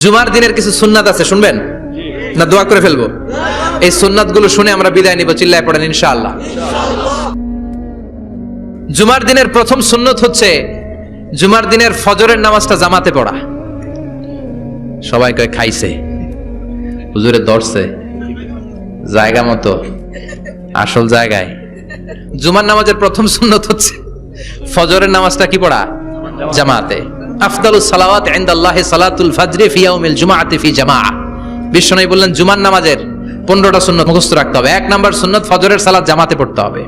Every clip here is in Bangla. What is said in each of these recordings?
জুমার দিনের কিছু সুন্নাত আছে, শুনবেন না দোয়া করে ফেলবো? এই সুন্নাত গুলো শুনে আমরা বিদায় নিব, চিল্লায় পড়েন ইনশাআল্লাহ। জুমার দিনের প্রথম সুন্নত হচ্ছে জুমার দিনের ফজরের নামাজটা জামাতে পড়া। সবাই কয় খাইছে, হুজুরে ধরছে জায়গা মতো, আসল জায়গায়। জুমার নামাজের প্রথম সুন্নত হচ্ছে ফজরের নামাজটা কি পড়া? জামাতে। আফদালুস সালাওয়াত ইনদাল্লাহি সালাতুল ফাজরি ফি ইয়াউমিল জুমআতি ফি জামাআ। বিশ্বনবী বললেন জুমার নামাজের 15টা সুন্নত মুখস্থ রাখতে হবে। 1 নাম্বার সুন্নত ফজরের সালাত জামাতে পড়তে হবে।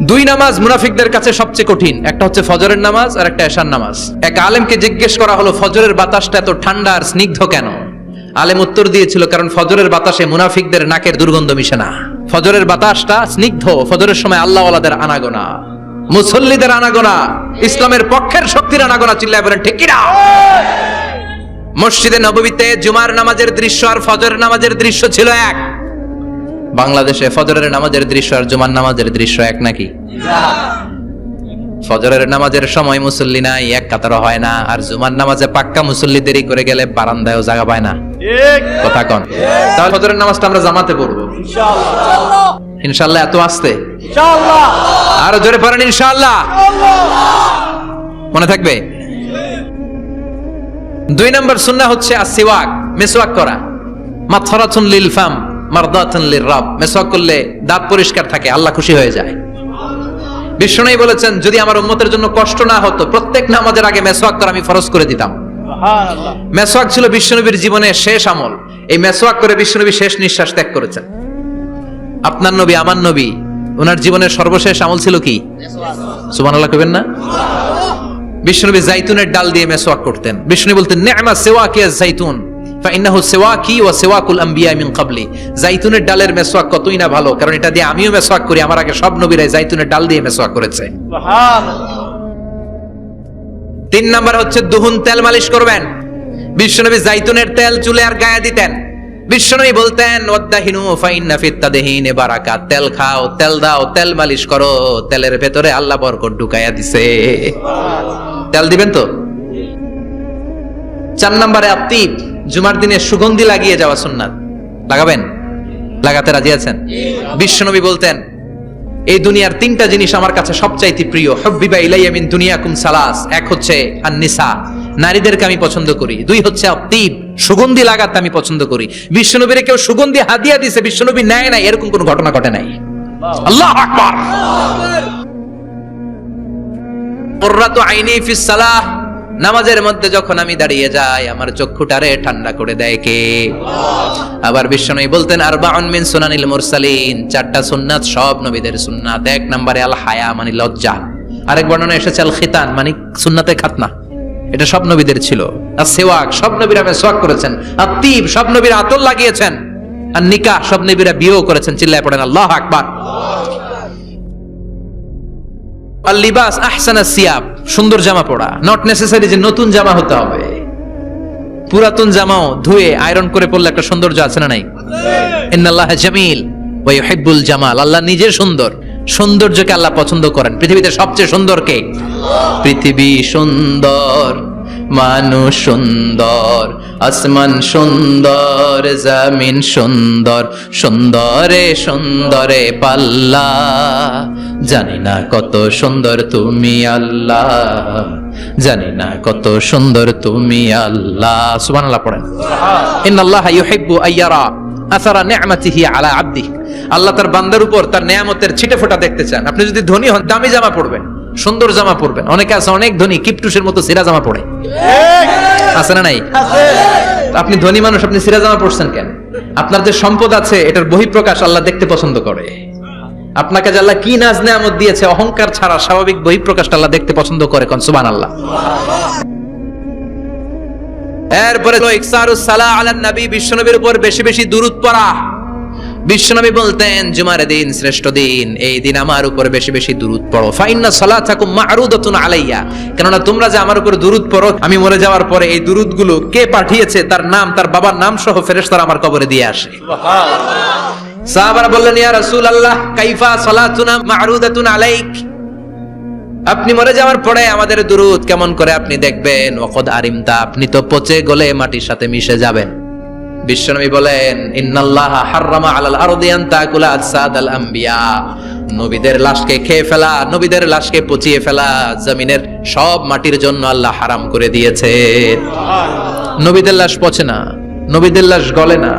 2 নামাজ মুনাফিকদের কাছে সবচেয়ে কঠিন, একটা হচ্ছে ফজরের নামাজ আর একটা এশার নামাজ। এক আলেমকে জিজ্ঞেস করা হলো ফজরের বাতাসটা এত ঠান্ডা আর স্নিগ্ধ কেন? আলেম উত্তর দিয়েছিল কারণ ফজরের বাতাসে মুনাফিকদের নাকের দুর্গন্ধ মিশে না। ফজরের বাতাসটা স্নিগ্ধ, ফজরের সময় আল্লাহওয়ালাদের আনাগোনা, মুসল্লিদের আনাগোনা, ইসলামের পক্ষের শক্তির আনাগোনা। চিল্লায় বলেন ঠিক কি না? মসজিদে নববীতে জুমার নামাজের দৃশ্য আর ফজরের নামাজের দৃশ্য ছিল এক। বাংলাদেশে ফজরের নামাজের দৃশ্য আর জুমার নামাজের দৃশ্য এক নাকি? ফজরের নামাজের সময় মুসল্লি নাই, এক কাতারও হয় না, আর জুমার নামাজে পাক্কা মুসল্লি দেরি করে গেলে বারান্দায়ও জায়গা পায় না। কথা কন? তাহলে ফজরের নামাজটা আমরা জামাতে পড়বো ইনশাআল্লাহ। ইনশাআল্লাহ এত আস্তে? ইনশাআল্লাহ। আরো জোরে পড়েন ইনশাআল্লাহ। মনে থাকবে? 2 নম্বর সুন্নাহ হচ্ছে আসওয়াক, মিসওয়াক করা। মাতহারাতুন লিল ফাম মারদাতুন লির রাব। মিসওয়াক করলে দাঁত পরিষ্কার থাকে, আল্লাহ খুশি হয়ে যায়। বিশ্বনবী বলেছেন যদি আমার উম্মতের জন্য কষ্ট না হতো প্রত্যেক নামাজের আগে মিসওয়াক করা আমি ফরজ করে দিতাম। সুবহানাল্লাহ। মিসওয়াক ছিল বিশ্বনবীর জীবনের শেষ আমল। এই মিসওয়াক করে বিশ্বনবী শেষ নিঃশ্বাস ত্যাগ করেছেন। আপনার নবী আমার নবী, ওনার জীবনের সর্বশেষ আমল ছিল কি? মিসওয়াক। সুবহানাল্লাহ কইবেন না? বিশ্বনবী জাইতুনের ডাল দিয়ে মিসওয়াক করতেন। বিশ্বনবী বলতেন নি'মা সিওয়াকি আয-যাইতুন ফাইন্নাহু সিওয়াকি ওয়া সিওয়াকুল আমবিয়া মিন ক্বাবলি। জাইতুনের ডালের মিসওয়াক কতই না ভালো, কারণ এটা দিয়ে আমিও মিসওয়াক করি, আমার আগে সব নবীরাই জাইতুনের ডাল দিয়ে মিসওয়াক করেছে। সুবহানাল্লাহ। 3 নাম্বার হচ্ছে দুহুন, তেল মালিশ করবেন। বিশ্বনবী জাইতুনের তেল চুলে আর গায়ে দিতেন। বিশ্বনবী বলতেন ওয়াদাহিনু ফাইন্না ফিত তাদহিনে বারাকাত। তেল খাও, তেল দাও, তেল মালিশ করো, তেলের ভেতরে আল্লাহ বরকত ঢুকাইয়া দিছে। তেল দিবেন তো? 4 নম্বরে আত্তিব, জুমার দিনে সুগন্ধি লাগিয়ে যাওয়া সুন্নাত। লাগাবেন? লাগাতে রাজি আছেন? বিশ্বনবী বলতেন এই দুনিয়ার 3টা জিনিস আমার কাছে সবচাইতে প্রিয়। হুব্বিবা ইলাইয়া মিন দুনিয়াকুম সালাস। এক হচ্ছে আন-নিসা, নারীদেরকে আমি পছন্দ করি। 2 হচ্ছে আত্তিব, সুগন্ধি লাগাতে আমি পছন্দ করি। বিশ্বনবীরে কেউ সুগন্ধি হাদিয়া দিয়েছে, বিশ্বনবী নেয় নাই, এরকম কোনো ঘটনা ঘটে নাই। আল্লাহু আকবার। কুররাতু আইনি ফিস সালাহ। নামাজের মধ্যে যখন আমি দাঁড়িয়ে যাই আমার চক্ষুটারে ঠান্ডা করে দেয় কে? আবার বিশ্বনবী বলতেন আরবাউন মিন সুনানিল মুরসালিন। 4টা সুন্নাত সব নবীদের সুন্নাত। 1 নম্বরে আল হায়া মানে লজ্জা। আরেক বর্ণনা এসেছে আল খিতান মানে সুন্নাতে খাতনা, এটা সব নবীদের ছিল। আর সিওয়াক সব নবীরা মিসওয়াক করেছেন। আত্তিব সব নবীরা আতর লাগিয়েছেন। আর নিকাহ সব নবীরা বিয়েও করেছেন। চিল্লায় পড়েন আল্লাহু আকবার। আল লিবাস আহসানাস সিয়াব, সুন্দর জামা পরা। নট নেসেসারি যে নতুন জামা হতে হবে, পুরাতন জামাও ধুয়ে আয়রন করে পরলে একটা সৌন্দর্য আছে না নাই? ইন্নাল্লাহা জামিল ওয়া ইউহিব্বুল জামাল। আল্লাহ নিজে সুন্দর, সৌন্দর্যকে আল্লাহ পছন্দ করেন। পৃথিবীতে সবচেয়ে সুন্দর কে? পৃথিবী সুন্দর, মানুষ সুন্দর, আসমান সুন্দর, জমিন সুন্দর, সুন্দরে সুন্দরে পাল্লা। জানি না কত সুন্দর তুমি আল্লাহ, জানি না কত সুন্দর তুমি আল্লাহ। সুবহানাল্লাহ পড়েন। ইন্নাল্লাহা ইউহিব্বু আইয়ারা আসারা নি'মাতিহি আলা আবদিহি। আল্লাহ তার বান্দার উপর তার নেয়ামতের ছিটেফোঁটা দেখতে চান। আপনি যদি ধনী হন দামি জামা পরবেন, সুন্দর জামা পরবেন। অনেকে আছে অনেক ধনী কিপটুসের মতো সিরা জামা পরে, আছে না নাই? আপনি ধনী মানুষ, আপনি সিরা জামা পরছেন কেন? আপনার যে সম্পদ আছে এটার বহিঃপ্রকাশ আল্লাহ দেখতে পছন্দ করে। আপনাকে যে আল্লাহ কি নাজ নেয়ামত দিয়েছে, অহংকার ছাড়া স্বাভাবিক বহিঃপ্রকাশটা আল্লাহ দেখতে পছন্দ করে। কোন সুবহানাল্লাহ। এরপরে ইকসারুস সালাহ আলান নবী, বিশ্বনবীর উপর বেশি বেশি দুরূদ পড়া। বিশ্বনবী বলতেন জুমার দিন শ্রেষ্ঠ দিন, এই দিন আমার উপর বেশি বেশি দুরূদ পড়ো। ফাইন্না সালাতাকুম মা'রুদাতুন আলাইয়া। কেননা তোমরা যে আমার উপর দুরূদ পড়ো, আমি মরে যাওয়ার পরে এই দুরূদগুলো কে পাঠিয়েছে তার নাম, তার বাবার নাম সহ ফেরেশতারা আমার কবরে দিয়ে আসে। সুবহানাল্লাহ। সাহাবারা বললেন ইয়া রাসূলুল্লাহ কাইফা সালাতুনা মা'রুদাতুন আলাইক। আপনি মরে যাওয়ার পরে আমাদের দুরূদ কেমন করে আপনি দেখবেন? ওয়াকাদ আরিমতা, আপনি তো পচে গলে মাটির সাথে মিশে যাবেন। বিশ্বনবী বলেন, ইন্নাল্লাহা হাররামা আলাল আরদি আন তাকুলা আজসাদাল আম্বিয়া, নবীদের লাশকে খেয়ে ফেলা, নবীদের লাশকে পচিয়ে ফেলা জমিনের সব মাটির জন্য আল্লাহ হারাম করে দিয়েছে। নবীদের লাশ পচে না, নবীদের লাশ গলে না।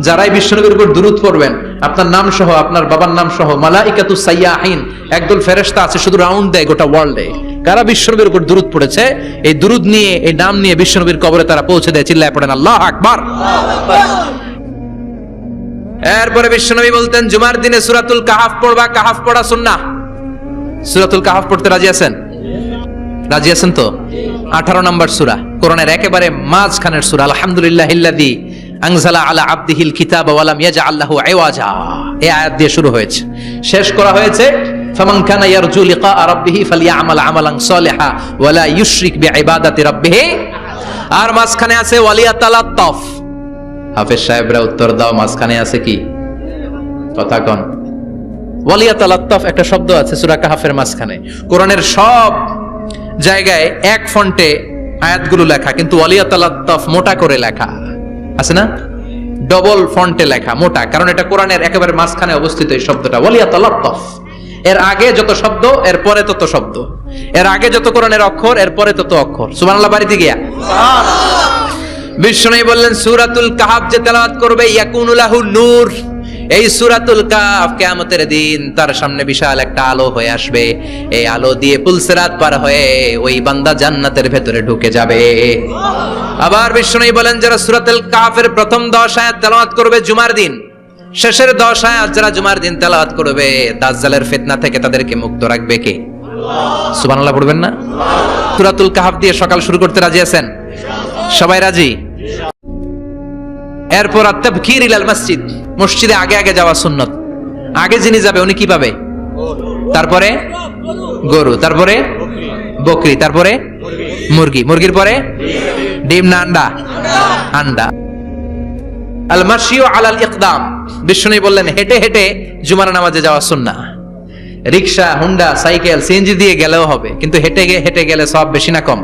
যারাই বিশ্বনবীর উপর দুরূদ পড়বেন, আপনার নাম সহ, আপনার বাবার নাম সহ, মালাইকাতু সাইয়াহিন, একদল ফেরেশতা আছে শুধু রাউন্ড দেয় গোটা ওয়ার্ল্ডে। কারা বিশ্বনবীর উপর দুরূদ পড়েছে, এই দুরূদ নিয়ে, এই নাম নিয়ে বিশ্বনবীর কবরে তারা পৌঁছে দেয়। চিল্লায় পড়েন আল্লাহু আকবার। এরপরে বিশ্বনবী বলতেন, জুমার দিনে সূরাতুল কাহাফ পড়বা। কাহাফ পড়া সুন্নাহ। সূরাতুল কাহাফ পড়তে রাজি আছেন? রাজি আছেন তো? 18 নম্বর সূরা, কোরআনের একেবারে মাঝখানের সূরা। আলহামদুলিল্লাহিল্লাযী আনজালা আলা আবদিহিল কিতাবা ওয়া লাম ইয়াজআল লাহু ইওয়াজা, এই আয়াত দিয়ে শুরু হয়েছে, শেষ করা হয়েছে ফামান কানা ইয়ারজু লিকা রাব্বিহি ফালইআমাল আমালান সালিহা ওয়া লা ইউশরিক বিইবাদাতি রাব্বিহি। আর মাঝখানে আছে ওয়ালিয়াতালাত্তাফ। হাফেজ সাহেবরা উত্তর দাও, মাঝখানে আছে কি? কথা কোন? ওয়ালিয়াতালাত্তাফ একটা শব্দ আছে সূরা কাহাফের মাঝখানে। কোরআনের সব জায়গায় এক ফন্টে আয়াতগুলো লেখা, কিন্তু ওয়ালিয়াতালাত্তাফ মোটা করে লেখা আছে না? ডবল ফন্টে লেখা, মোটা, কারণ এটা কোরআনের একেবারে মাঝখানে অবস্থিত এই শব্দটা ওয়ালিয়াতালাত্তাফ। এর আগে যত শব্দ, এর পরে তত শব্দ, এর আগে যত কোরআনের অক্ষর, এর পরে তত অক্ষর। সুবহানাল্লাহ বাড়িতে গিয়া বিশ্বনবী বললেন, সূরাতুল কাহাফ যে তেলাওয়াত করবে ইয়াকুনু লাহু নূর, এই সূরাতুল কাহাফ কিয়ামতের দিন তার সামনে বিশাল একটা আলো হয়ে আসবে। এই আলো দিয়ে পুলসিরাত পার হয়ে ওই বান্দা জান্নাতের ভেতরে ঢুকে যাবে। আবার বিশ্বনবী বলেন, যারা সূরাতুল কাহাফের প্রথম 10 আয়াত তেলাওয়াত করবে জুমার দিন, শেষের 10 আয়াত যারা জুমার দিন তেলাওয়াত করবে, দাজ্জালের ফিতনা থেকে তাদেরকে মুক্ত রাখবে কে? সুবহানাল্লাহ পড়বেন না? সূরাতুল কাহাফ দিয়ে সকাল শুরু করতে রাজি আছেন? সবাই রাজি? এরপর আত-তাবকির ইলাল মসজিদ, মসজিদে আগে আগে যাওয়া সুন্নত। আগে যিনি যাবে উনি কি পাবে? তারপরে গরু, তারপরে বকরি, তারপরে মুরগি, মুরগির পরে ডিম না আন্ডা? আন্ডা। আল মাশিউ আলাল ইকদাম, বিশ্বনবী বললেন হেঁটে হেঁটে জুমার নামাজে যাওয়া সুন্নাহ। রিকশা, হুন্ডা, সাইকেল, সিএনজি দিয়ে গেলেও হবে, কিন্তু হেঁটে হেঁটে গেলে সওয়াব বেশি না কম?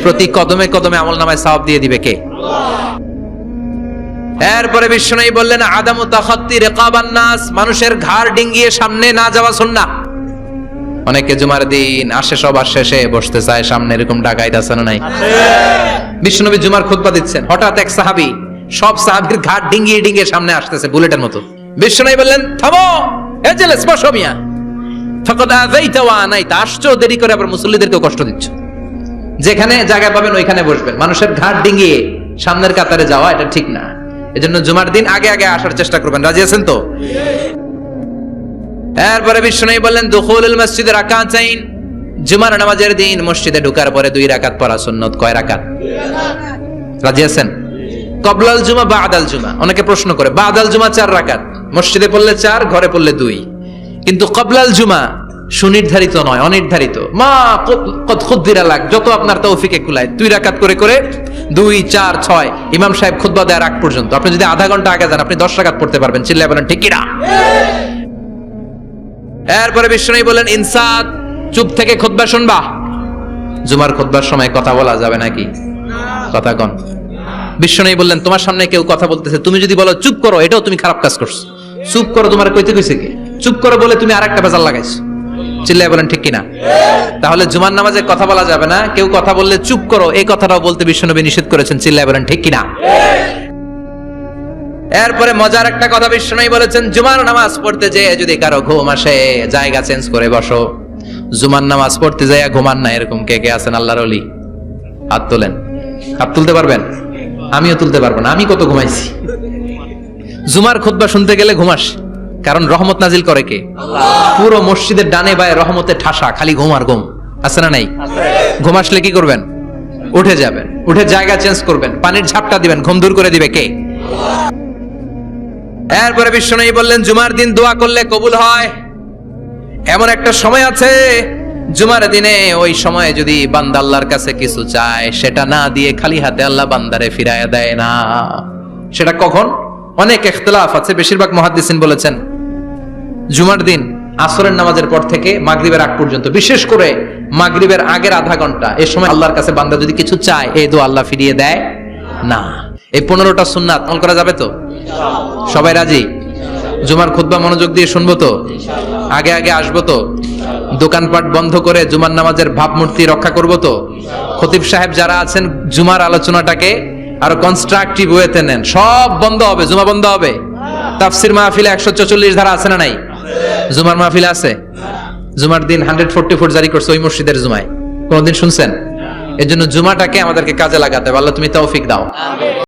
প্রতি কদমে কদমে আমলনামায় সওয়াব দিয়ে দিবে কে? এরপরে বিশ্বনবী বললেন, আদামু তাখাত্তি রিকাবান নাস, মানুষের ঘাড় ডিঙ্গিয়ে সামনে না যাওয়া সুন্নাহ। অনেকে জুমার দিন আসে, সবার শেষে বসতে চায় সামনে, এরকম ডাকাইত আছে না নাই? বিশ্বনবী জুমার খুতবা দিচ্ছেন, হঠাৎ এক সাহাবী সব সাহাবীর ঘাড় ডিঙ্গিয়ে ডিঙ্গিয়ে সামনে আসতেছে বুলেটের মতো। বিশ্বনবী বললেন, থামো, এজেলেস, বসো মিয়া, ফাকাদ আযাইতা ওয়া আনাইতা, আসছো দেরি করে আবার মুসল্লিদেরকে কষ্ট দিচ্ছ। যেখানে জায়গা পাবেন ওইখানে বসবেন, মানুষের ঘাড় ডিঙ্গিয়ে সামনের কাতারে যাওয়া এটা ঠিক না। এজন্য জুমার দিন আগে আগে আসার চেষ্টা করবেন। রাজি আছেন তো? এরপরে বিশ্বনবী বললেন, দুখুলুল মসজিদে রাকাতাইন, জুমার নামাজের দিন মসজিদে ঢোকার পরে 2 রাকাত পড়া সুন্নাত। কয় রাকাত? রাজি আছেন? কবলাল জুমা, বাদাল জুমা। অনেকে প্রশ্ন করে, বাদাল জুমা 4 রাকাত, মসজিদে পড়লে 4, ঘরে পড়লে 2। কিন্তু কবলাল জুমা সুনির্ধারিত নয়, অনির্ধারিত। মা কদ খুদ্দিরা লাক, যত আপনার তৌফিকে কুলায় 2 রাকাত করে করে 2, 4, 6 ইমাম সাহেব খুতবা দেওয়ার আগ পর্যন্ত। আপনি যদি আধা ঘন্টা আগে যান, আপনি 10 রাকাত পড়তে পারবেন। চিল্লায় বলেন ঠিক কি না? এরপরে বিশ্বনবী বলেন, ইনসাত, চুপ থেকে খুতবা শুনবা। জুমার খুতবার সময় কথা বলা যাবে নাকি? কথা কোন? বিশ্বনবী বললেন, তোমার সামনে কেউ কথা বলতেছে, তুমি যদি বলো চুপ করো, এটাও তুমি খারাপ কাজ করছো। চুপ করো তোমার কইতে কইছে কে? চুপ করো বলে তুমি আরেকটা বেজাল লাগাইছো। চিল্লায় বলেন ঠিক কিনা? তাহলে জুমার নামাজে কথা বলা যাবে না। কেউ কথা বললে চুপ করো, এই কথাটাও বলতে বিশ্বনবী নিষেধ করেছেন। চিল্লায় বলেন ঠিক কিনা? এরপরে মজার একটা কথা বিশ্বনবী বলেছেন, জুমার নামাজ পড়তে যেয়ে যদি কারো ঘুম আসে, জায়গা চেঞ্জ করে বসো। জুমার নামাজ পড়তে যায় ঘুমান না, এরকম কে কে আছেন আল্লাহর ওলি? হাত তোলেন। হাত তুলতে পারবেন? আমিও তুলতে পারবো না, আমি কত ঘুমাইছি। জুমার খুতবা শুনতে গেলে ঘুমাস, কারণ রহমত নাজিল করে কে? পুরো মসজিদের ডানে বায়ে রহমতের ঠাসা, খালি ঘুম আর ঘুম। আছে না নাই? ঘুম আসলে কি করবেন? উঠে যাবেন, উঠে জায়গা চেঞ্জ করবেন, পানির ঝাপটা দিবেন, ঘুম দূর করে দিবে কে? এরপরে বিশ্বনবী বললেন, জুমার দিন দোয়া করলে কবুল হয়। এমন একটা সময় আছে জুমার দিনে, ওই সময়ে যদি বান্দা আল্লাহর কাছে কিছু চায়, সেটা না দিয়ে খালি হাতে আল্লাহ বান্দারে ফিরাইয়া দেয় না। সেটা কখন? অনেক ইখতিলাফ আছে, বেশিরভাগ মুহাদ্দিসিন বলেছেন জুমার দিন আসরের নামাজের পর থেকে মাগরিবের আগ পর্যন্ত, বিশেষ করে মাগরিবের আগের আধা ঘন্টা, এই সময় আল্লাহর কাছে বান্দা যদি কিছু চায় এই দোয়া আল্লাহ ফিরিয়ে দেয় না। এই 15টা সুন্নাত আমল করা যাবে তো? সবাই রাজি? জুমার খুতবা মনোযোগ দিয়ে শুনবো তো? আগে আগে আসবো তো? দোকানপাট বন্ধ করে জুমার নামাজের ভাবমূর্তি রক্ষা করবো তো? খতিব সাহেব যারা আছেন জুমার আলোচনাটাকে আরো কনস্ট্রাকটিভ ওয়েতে নেন। সব বন্ধ হবে, জুমা বন্ধ হবে। তাফসির মাহফিলে 144 ধারা আছে না নাই? জুমার মাহফিলে আছে। জুমার দিন 144 জারি করছে ওই মসজিদের জুমায়, কোনদিন শুনছেন? এর জন্য জুমাটাকে আমাদেরকে কাজে লাগাতে হবে। আল্লাহ তুমি তৌফিক দাও।